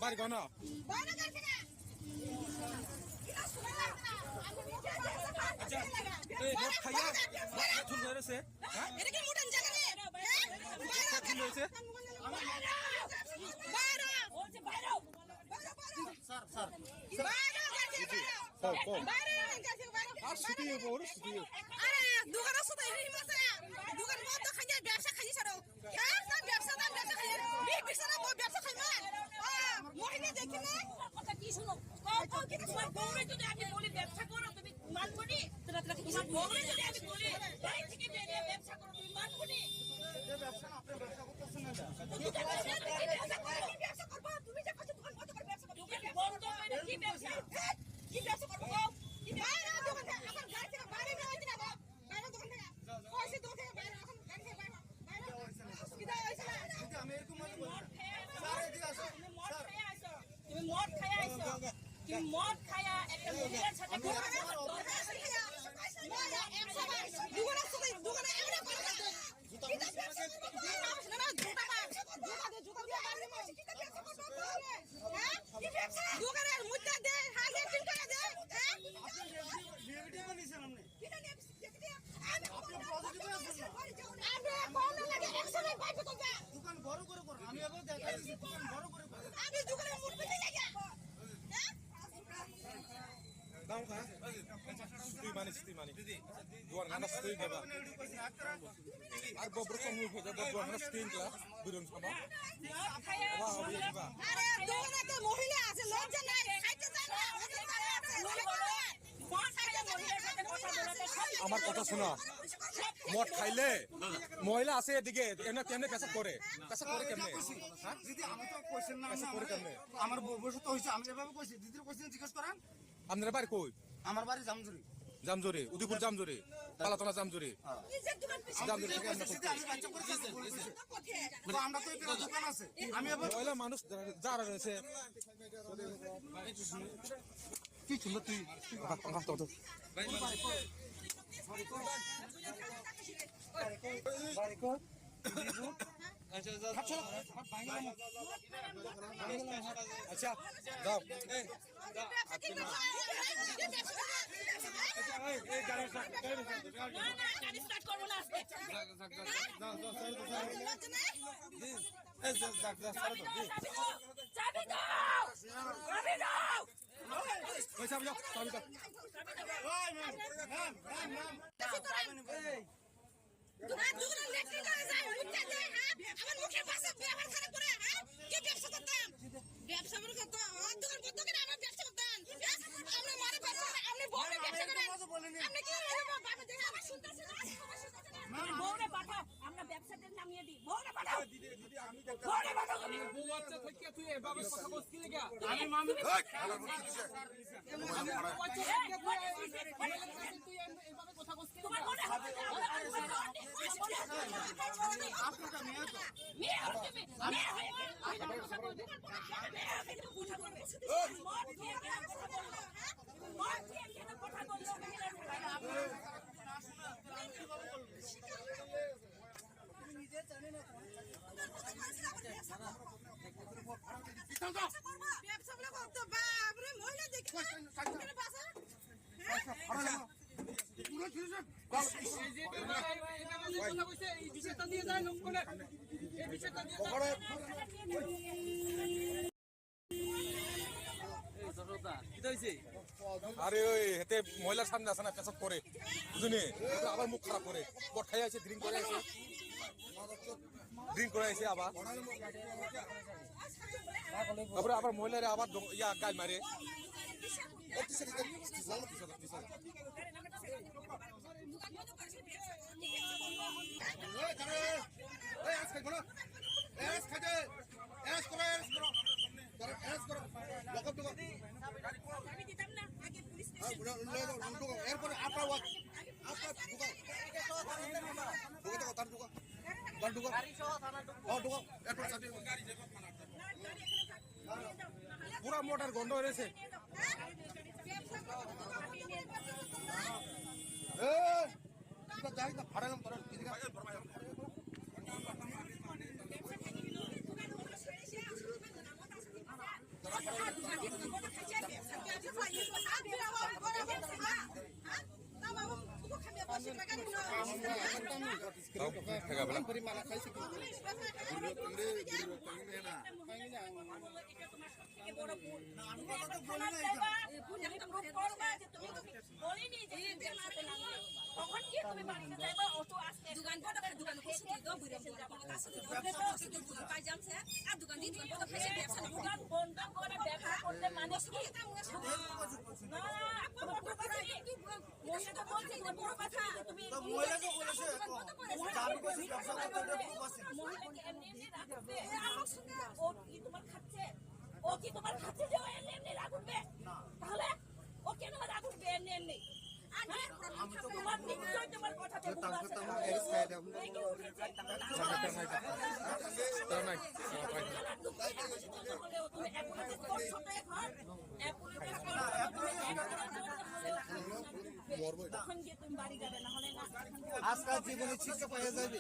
বাড়ি গনা আচ্ছা এই মদ খাইয়া চুল হয়েছে হ্যাঁ এটা কি মুডান জায়গা রে হ্যাঁ চুল হয়েছে বাইরে বলছে বাইরে স্যার স্যার বাইরে আর সিটি ওর সিটি আরে দোকান আছে তো এই মাসে দোকান মদ খাইয়া ব্যবসা খাইছি ছাড়ো হ্যাঁ সব ব্যবসা খাই ব্যবসা না ব্যবসা খাই না মহিলা দেখি না কথা কি শুনো কও কি তোমার বউরে যদি আমি বলি ব্যবসা করো তুমি মানবো নি তোমার বউরে যদি আমি বলি বাড়ি থেকে বেরিয়ে ব্যবসা করো তুমি মানবো নি এই ব্যবসা আপনি ব্যবসা করতেছেন না ব্যবসা করবা তুমি যে কাছে দোকান বন্ধ করে ব্যবসা করো দোকান বন্ধ করে কি ব্যবসা কি ব্যবসা করবো কও কি বাইরে দোকান থেকে আমার গাড়ি থেকে বাইরে না হইছে না বাইরে দোকান থেকে কইছে দোকান থেকে বাইরে এখন গাড়ি থেকে বাইরে অসুবিধা হইছে না আমি এরকম মত বলি স্যার এদিকে আসো তুমি মদ খায়া আইছো তুমি মদ খায়া একটা মহিলার সাথে দোকানে এমন করে দোকানের মুদ্রা দে হাতে 3 টাকা দে ভিডিও বানিয়েছেন আপনি দোকান বড় করে করো আমি আগে দেখাইছি দোকান বড় করে করো আমি দোকানের মুখ পেতে লাগা দাও খা স্ত্রী মানে দুয়ার গানা স্ত্রী দেবা আর বব্র কম হয়ে যাবে দুয়ার গানা স্ত্রী লা বিরন সভা আরে দোকানে তো মহিলা আছে লজ্জা নাই খাইতে চায় না আমার কথা শোনা মদ খাইলে মহিলা আছে এদিকে এমনি কেমনে পেশাব করে কেমনে দিদি আমি তো কোশ্চেন না পেশাব করে কেমনে আমার বয়স তো হইছে আমি এভাবে কইছি দিদির কোশ্চেন জিজ্ঞেস করেন আপনার বাড়ি কই আমার বাড়ি জামজুরি উদয়পুর জামজুরি পালাতলা জামজুরি আমরা তো এখানে দোকান আছে আমি মহিলা মানুষ যারা রয়েছে কি সুন্দর তুই আচ্ছা যাও ব্যবসা করে করতাম দোকান বন্ধ করে আমার ব্যবসা করতাম আমরা মারে পারবো আপনি বউরে ব্যবসা করেন আপনি কি বাবা দেখে আমার শুনতেছেন না বউরে পাঠাও আমরা ব্যবসাতে নামিয়ে দিই বউরে পাঠাও দিদি আমি বউরে পাঠাও তুমি বউ বাচ্চা থেকে তুই বাবার কথা বলছ কি লাগা আমি মামি তুই এইভাবে কথা বলছ কি তোমার মনে হয় আপনারা মেয়ে তো মেয়ে হবে মেয়ে হয় আমি কথা বলবো নিজে জানে না মহিলা দেখি আরে ওই হেতে মহিলার সামনে আসে না পেশাব করে বুঝলি আবার মুখ খারাপ করে পট খাই আছে ড্রিঙ্ক করে আছে আবার তারপরে আবার মহিলারা আবার ইয়া গাল মারে এরপরে আপনার পুরা মোটর গন্ধ হয়েছে ভাড়ালাম তোরা ও কি তোমার খাচ্ছে যে এমনি এমনি রাগ উঠবে তাহলে ও কেন রাগ উঠবে এমনি এমনি তোমার নিশ্চয় তোমার কথাতে ভুল আছে তখন গিয়ে তুমি বাড়ি যাবে না হলে না আজকাল জীবনে শিক্ষা পাওয়া যাবে।